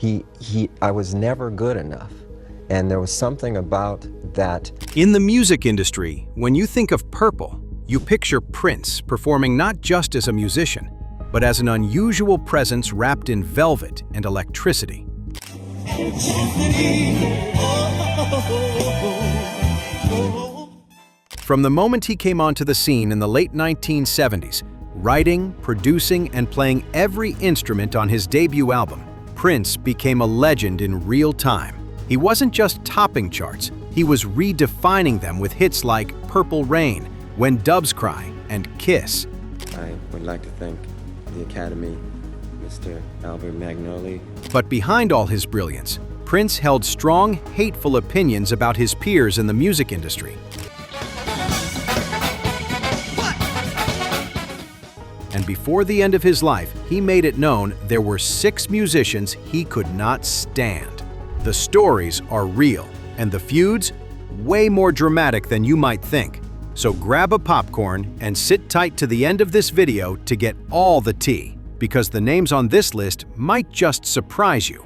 I was never good enough. And there was something about that. In the music industry, when you think of purple, you picture Prince performing not just as a musician, but as an unusual presence wrapped in velvet and electricity. From the moment he came onto the scene in the late 1970s, writing, producing, and playing every instrument on his debut album, Prince became a legend in real time. He wasn't just topping charts, he was redefining them with hits like Purple Rain, When Doves Cry, and Kiss. I would like to thank the Academy, Mr. Albert Magnoli. But behind all his brilliance, Prince held strong, hateful opinions about his peers in the music industry. And before the end of his life, he made it known there were 6 musicians he could not stand. The stories are real, and the feuds, way more dramatic than you might think. So grab a popcorn and sit tight to the end of this video to get all the tea, because the names on this list might just surprise you.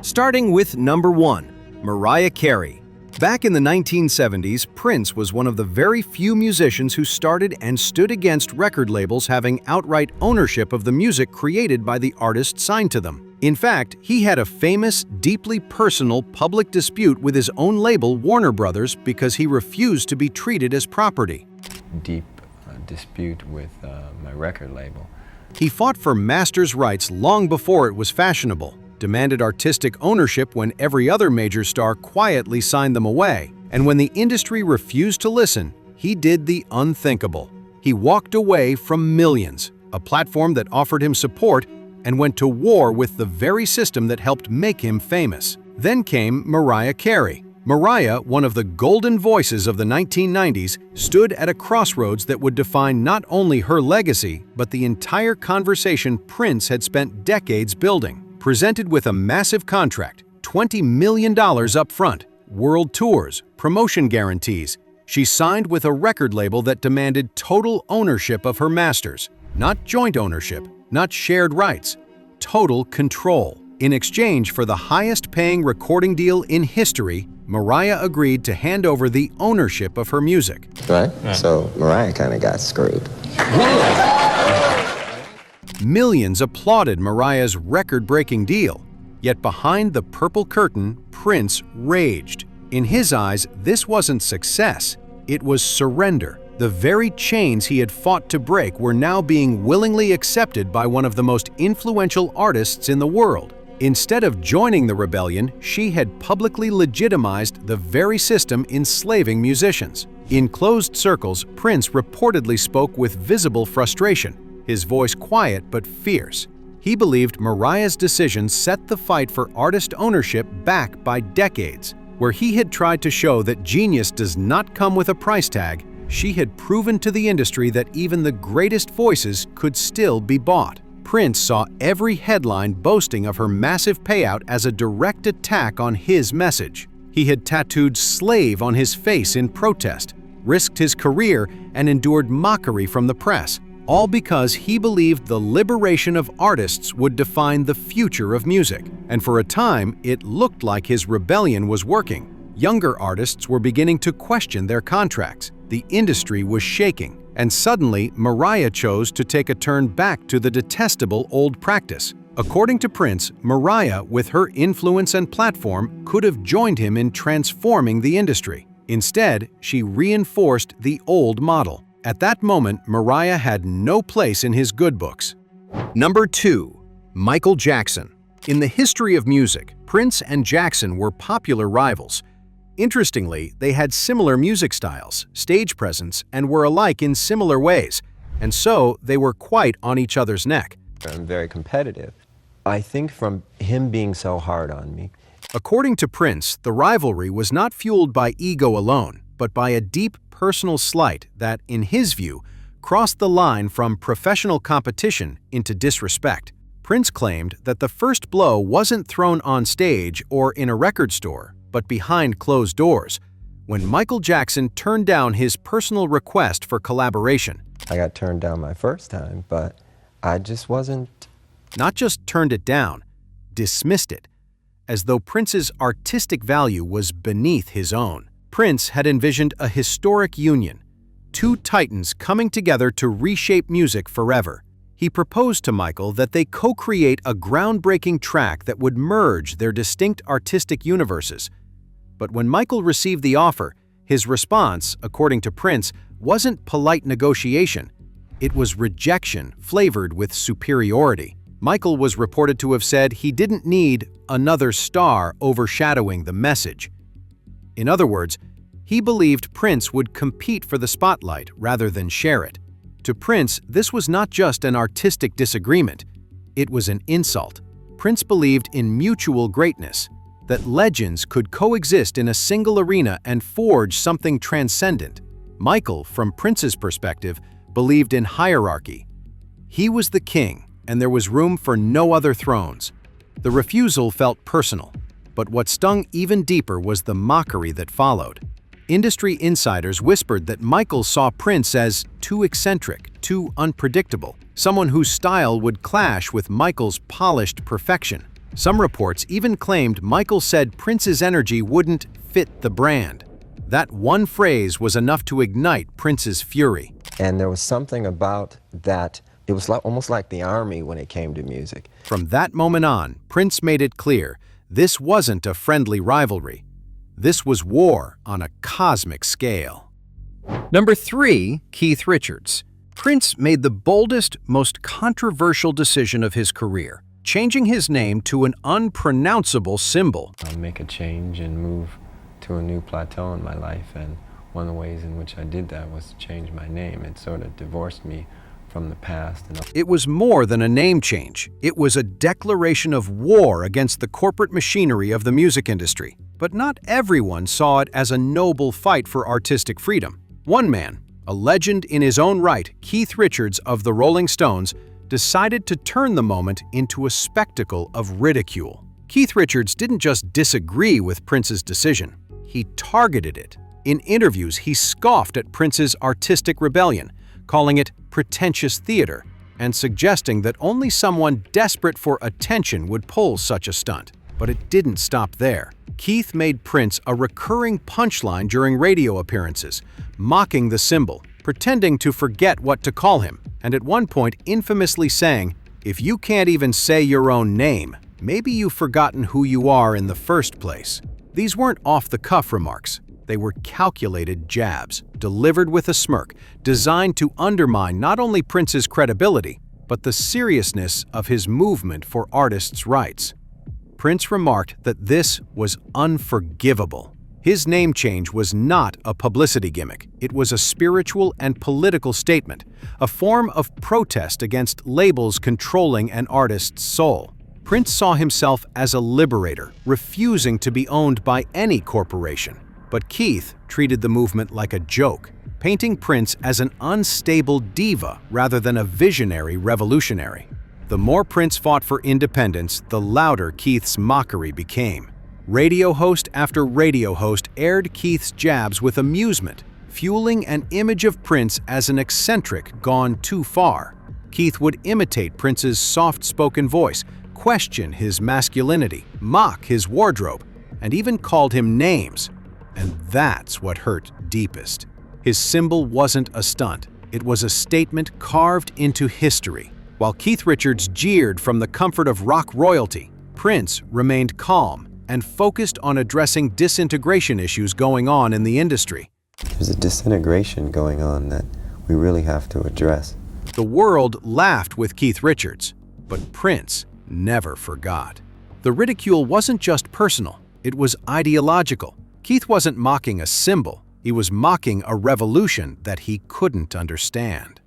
Starting with number 1, Mariah Carey. Back in the 1970s, Prince was one of the very few musicians who started and stood against record labels having outright ownership of the music created by the artist signed to them. In fact, he had a famous, deeply personal public dispute with his own label, Warner Brothers, because he refused to be treated as property. Deep dispute with my record label. He fought for master's rights long before it was fashionable, demanded artistic ownership when every other major star quietly signed them away, and when the industry refused to listen, he did the unthinkable. He walked away from millions, a platform that offered him support, and went to war with the very system that helped make him famous. Then came Mariah Carey. Mariah, one of the golden voices of the 1990s, stood at a crossroads that would define not only her legacy, but the entire conversation Prince had spent decades building. Presented with a massive contract, $20 million up front, world tours, promotion guarantees, she signed with a record label that demanded total ownership of her masters. Not joint ownership, not shared rights, total control. In exchange for the highest-paying recording deal in history, Mariah agreed to hand over the ownership of her music. Right? So Mariah kind of got screwed. Millions applauded Mariah's record-breaking deal, yet behind the purple curtain, Prince raged. In his eyes, this wasn't success, it was surrender. The very chains he had fought to break were now being willingly accepted by one of the most influential artists in the world. Instead of joining the rebellion, she had publicly legitimized the very system enslaving musicians. In closed circles, Prince reportedly spoke with visible frustration, his voice quiet but fierce. He believed Mariah's decision set the fight for artist ownership back by decades. Where he had tried to show that genius does not come with a price tag, she had proven to the industry that even the greatest voices could still be bought. Prince saw every headline boasting of her massive payout as a direct attack on his message. He had tattooed "slave" on his face in protest, risked his career, and endured mockery from the press, all because he believed the liberation of artists would define the future of music. And for a time, it looked like his rebellion was working. Younger artists were beginning to question their contracts. The industry was shaking. And suddenly, Mariah chose to take a turn back to the detestable old practice. According to Prince, Mariah, with her influence and platform, could have joined him in transforming the industry. Instead, she reinforced the old model. At that moment, Mariah had no place in his good books. Number 2. Michael Jackson. In the history of music, Prince and Jackson were popular rivals. Interestingly, they had similar music styles, stage presence, and were alike in similar ways, and so they were quite on each other's neck. I'm very competitive. I think from him being so hard on me. According to Prince, the rivalry was not fueled by ego alone, but by a deep personal slight that, in his view, crossed the line from professional competition into disrespect. Prince claimed that the first blow wasn't thrown on stage or in a record store, but behind closed doors, when Michael Jackson turned down his personal request for collaboration. I got turned down my first time, but I just wasn't. Not just turned it down, dismissed it, as though Prince's artistic value was beneath his own. Prince had envisioned a historic union, two titans coming together to reshape music forever. He proposed to Michael that they co-create a groundbreaking track that would merge their distinct artistic universes. But when Michael received the offer, his response, according to Prince, wasn't polite negotiation. It was rejection flavored with superiority. Michael was reported to have said he didn't need another star overshadowing the message. In other words, he believed Prince would compete for the spotlight rather than share it. To Prince, this was not just an artistic disagreement, it was an insult. Prince believed in mutual greatness, that legends could coexist in a single arena and forge something transcendent. Michael, from Prince's perspective, believed in hierarchy. He was the king, and there was room for no other thrones. The refusal felt personal, but what stung even deeper was the mockery that followed. Industry insiders whispered that Michael saw Prince as too eccentric, too unpredictable, someone whose style would clash with Michael's polished perfection. Some reports even claimed Michael said Prince's energy wouldn't fit the brand. That one phrase was enough to ignite Prince's fury. And there was something about that, it was almost like the army when it came to music. From that moment on, Prince made it clear this wasn't a friendly rivalry. This was war on a cosmic scale. Number 3, Keith Richards. Prince made the boldest, most controversial decision of his career, changing his name to an unpronounceable symbol. I'll make a change and move to a new plateau in my life, and one of the ways in which I did that was to change my name. It sort of divorced me from the past. It was more than a name change. It was a declaration of war against the corporate machinery of the music industry. But not everyone saw it as a noble fight for artistic freedom. One man, a legend in his own right, Keith Richards of the Rolling Stones, decided to turn the moment into a spectacle of ridicule. Keith Richards didn't just disagree with Prince's decision, he targeted it. In interviews, he scoffed at Prince's artistic rebellion, calling it pretentious theater, and suggesting that only someone desperate for attention would pull such a stunt. But it didn't stop there. Keith made Prince a recurring punchline during radio appearances, mocking the symbol, pretending to forget what to call him, and at one point infamously saying, "If you can't even say your own name, maybe you've forgotten who you are in the first place." These weren't off-the-cuff remarks. They were calculated jabs, delivered with a smirk, designed to undermine not only Prince's credibility, but the seriousness of his movement for artists' rights. Prince remarked that this was unforgivable. His name change was not a publicity gimmick. It was a spiritual and political statement, a form of protest against labels controlling an artist's soul. Prince saw himself as a liberator, refusing to be owned by any corporation. But Keith treated the movement like a joke, painting Prince as an unstable diva rather than a visionary revolutionary. The more Prince fought for independence, the louder Keith's mockery became. Radio host after radio host aired Keith's jabs with amusement, fueling an image of Prince as an eccentric gone too far. Keith would imitate Prince's soft-spoken voice, question his masculinity, mock his wardrobe, and even called him names. And that's what hurt deepest. His symbol wasn't a stunt. It was a statement carved into history. While Keith Richards jeered from the comfort of rock royalty, Prince remained calm and focused on addressing disintegration issues going on in the industry. There's a disintegration going on that we really have to address. The world laughed with Keith Richards, but Prince never forgot. The ridicule wasn't just personal, it was ideological. Keith wasn't mocking a symbol, he was mocking a revolution that he couldn't understand.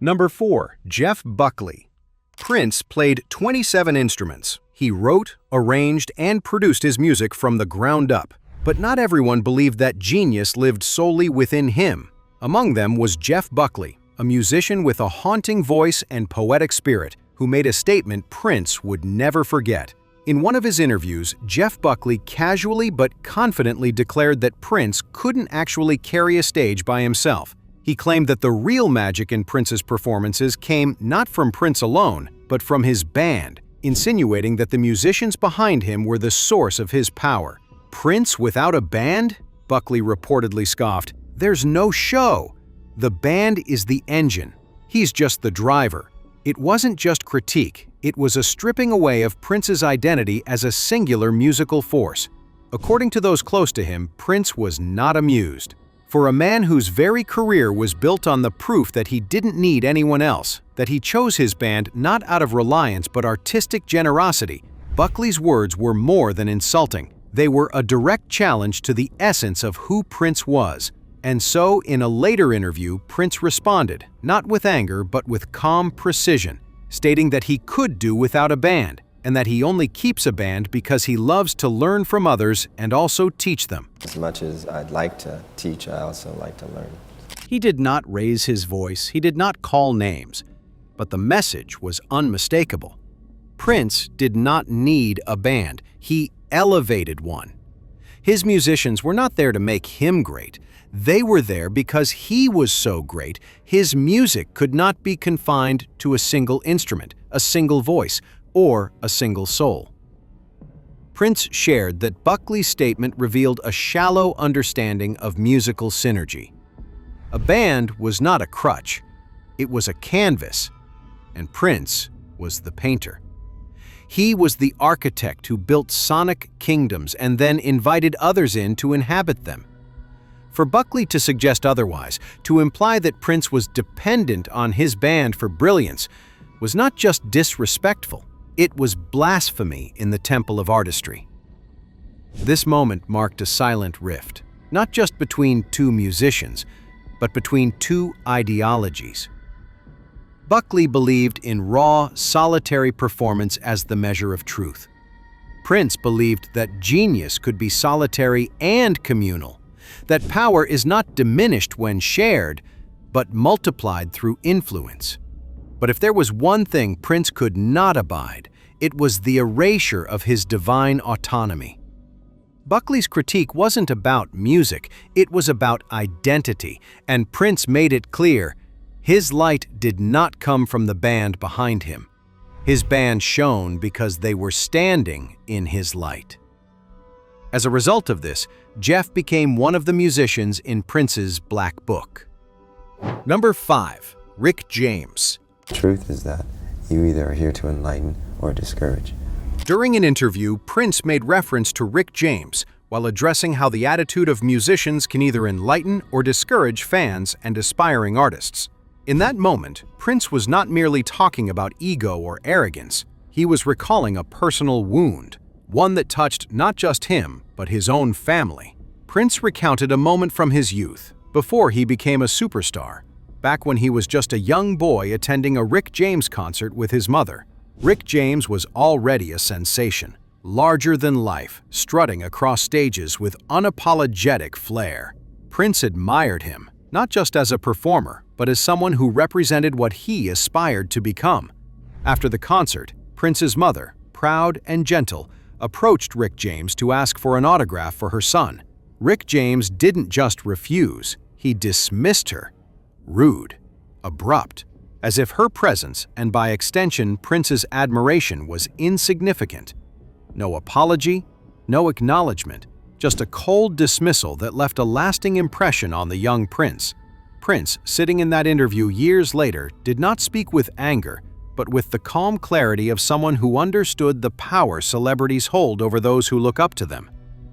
Number 4, Jeff Buckley. Prince played 27 instruments. He wrote, arranged, and produced his music from the ground up. But not everyone believed that genius lived solely within him. Among them was Jeff Buckley, a musician with a haunting voice and poetic spirit, who made a statement Prince would never forget. In one of his interviews, Jeff Buckley casually but confidently declared that Prince couldn't actually carry a stage by himself. He claimed that the real magic in Prince's performances came not from Prince alone, but from his band, insinuating that the musicians behind him were the source of his power. Prince without a band? Buckley reportedly scoffed. There's no show. The band is the engine. He's just the driver. It wasn't just critique, it was a stripping away of Prince's identity as a singular musical force. According to those close to him, Prince was not amused. For a man whose very career was built on the proof that he didn't need anyone else, that he chose his band not out of reliance but artistic generosity, Buckley's words were more than insulting. They were a direct challenge to the essence of who Prince was. And so, in a later interview, Prince responded, not with anger but with calm precision, stating that he could do without a band, and that he only keeps a band because he loves to learn from others and also teach them. As much as I'd like to teach, I also like to learn. He did not raise his voice, he did not call names, but the message was unmistakable. Prince did not need a band, he elevated one. His musicians were not there to make him great. They were there because he was so great, his music could not be confined to a single instrument, a single voice, or a single soul. Prince shared that Buckley's statement revealed a shallow understanding of musical synergy. A band was not a crutch, it was a canvas, and Prince was the painter. He was the architect who built sonic kingdoms and then invited others in to inhabit them. For Buckley to suggest otherwise, to imply that Prince was dependent on his band for brilliance, was not just disrespectful, it was blasphemy in the temple of artistry. This moment marked a silent rift, not just between two musicians, but between two ideologies. Buckley believed in raw, solitary performance as the measure of truth. Prince believed that genius could be solitary and communal, that power is not diminished when shared, but multiplied through influence. But if there was one thing Prince could not abide, it was the erasure of his divine autonomy. Buckley's critique wasn't about music, it was about identity, and Prince made it clear, his light did not come from the band behind him. His band shone because they were standing in his light. As a result of this, Jeff became one of the musicians in Prince's Black Book. Number 5. Rick James. The truth is that you either are here to enlighten or discourage. During an interview, Prince made reference to Rick James while addressing how the attitude of musicians can either enlighten or discourage fans and aspiring artists. In that moment, Prince was not merely talking about ego or arrogance. He was recalling a personal wound, one that touched not just him, but his own family. Prince recounted a moment from his youth, before he became a superstar, back when he was just a young boy attending a Rick James concert with his mother. Rick James was already a sensation, larger than life, strutting across stages with unapologetic flair. Prince admired him, not just as a performer, but as someone who represented what he aspired to become. After the concert, Prince's mother, proud and gentle, approached Rick James to ask for an autograph for her son. Rick James didn't just refuse, he dismissed her. Rude, abrupt, as if her presence, and by extension Prince's admiration, was insignificant. No apology, no acknowledgement, just a cold dismissal that left a lasting impression on the young Prince. Prince, sitting in that interview years later, did not speak with anger, but with the calm clarity of someone who understood the power celebrities hold over those who look up to them.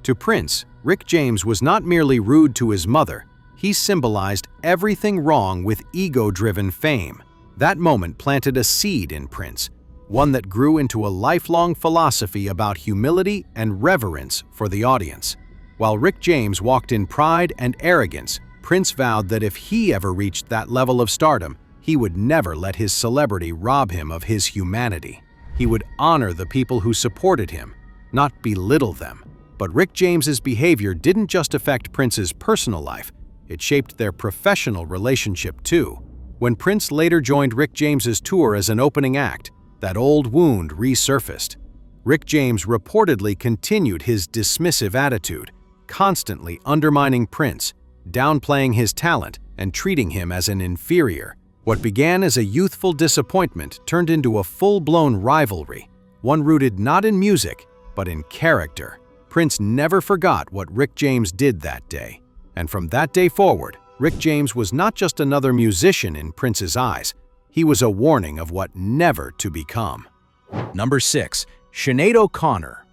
To Prince, Rick James was not merely rude to his mother, he symbolized everything wrong with ego-driven fame. That moment planted a seed in Prince, one that grew into a lifelong philosophy about humility and reverence for the audience. While Rick James walked in pride and arrogance, Prince vowed that if he ever reached that level of stardom, he would never let his celebrity rob him of his humanity. He would honor the people who supported him, not belittle them. But Rick James's behavior didn't just affect Prince's personal life, it shaped their professional relationship too. When Prince later joined Rick James's tour as an opening act, that old wound resurfaced. Rick James reportedly continued his dismissive attitude, constantly undermining Prince, downplaying his talent, and treating him as an inferior. What began as a youthful disappointment turned into a full-blown rivalry, one rooted not in music, but in character. Prince never forgot what Rick James did that day. And from that day forward, Rick James was not just another musician in Prince's eyes. He was a warning of what never to become. Number 6. Sinéad O'Connor.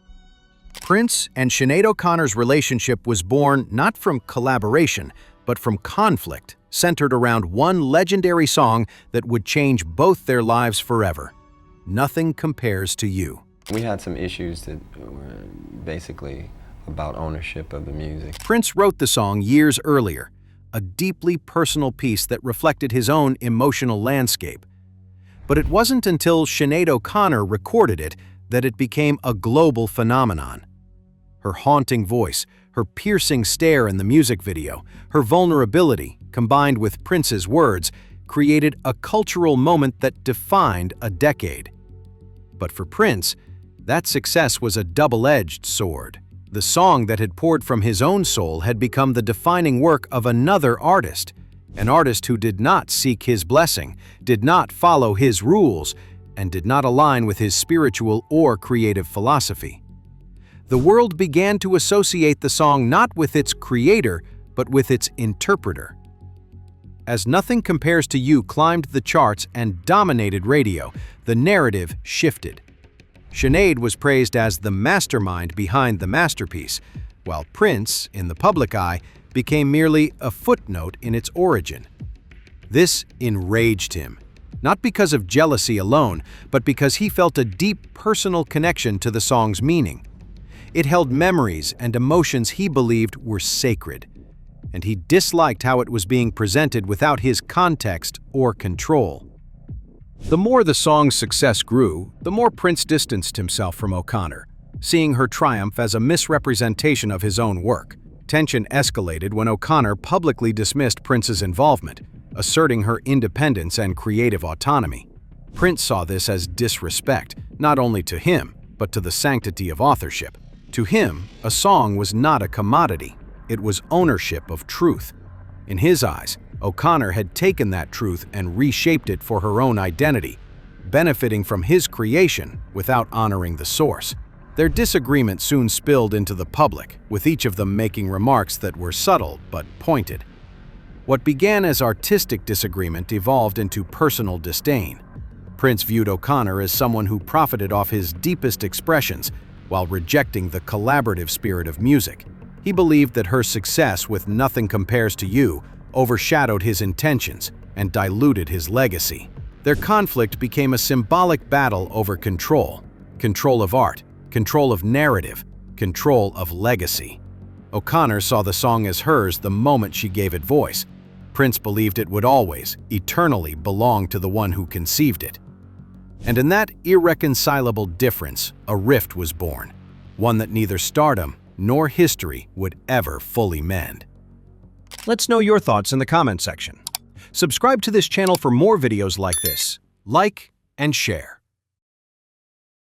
Prince and Sinéad O'Connor's relationship was born not from collaboration, but from conflict, centered around one legendary song that would change both their lives forever. Nothing Compares to You. We had some issues that were basically about ownership of the music. Prince wrote the song years earlier, a deeply personal piece that reflected his own emotional landscape. But it wasn't until Sinéad O'Connor recorded it that it became a global phenomenon. Her haunting voice, her piercing stare in the music video, her vulnerability, combined with Prince's words, created a cultural moment that defined a decade. But for Prince, that success was a double-edged sword. The song that had poured from his own soul had become the defining work of another artist, an artist who did not seek his blessing, did not follow his rules, and did not align with his spiritual or creative philosophy. The world began to associate the song not with its creator, but with its interpreter. As Nothing Compares to You climbed the charts and dominated radio, the narrative shifted. Sinéad was praised as the mastermind behind the masterpiece, while Prince, in the public eye, became merely a footnote in its origin. This enraged him, not because of jealousy alone, but because he felt a deep personal connection to the song's meaning. It held memories and emotions he believed were sacred, and he disliked how it was being presented without his context or control. The more the song's success grew, the more Prince distanced himself from O'Connor, seeing her triumph as a misrepresentation of his own work. Tension escalated when O'Connor publicly dismissed Prince's involvement, asserting her independence and creative autonomy. Prince saw this as disrespect, not only to him, but to the sanctity of authorship. To him, a song was not a commodity, it was ownership of truth. In his eyes, O'Connor had taken that truth and reshaped it for her own identity, benefiting from his creation without honoring the source. Their disagreement soon spilled into the public, with each of them making remarks that were subtle but pointed. What began as artistic disagreement evolved into personal disdain. Prince viewed O'Connor as someone who profited off his deepest expressions while rejecting the collaborative spirit of music. He believed that her success with Nothing Compares to You overshadowed his intentions and diluted his legacy. Their conflict became a symbolic battle over control of art, control of narrative, control of legacy. O'Connor saw the song as hers the moment she gave it voice. Prince believed it would always, eternally belong to the one who conceived it. And in that irreconcilable difference, a rift was born, one that neither stardom nor history would ever fully mend. Let's know your thoughts in the comment section. Subscribe to this channel for more videos like this. Like and share.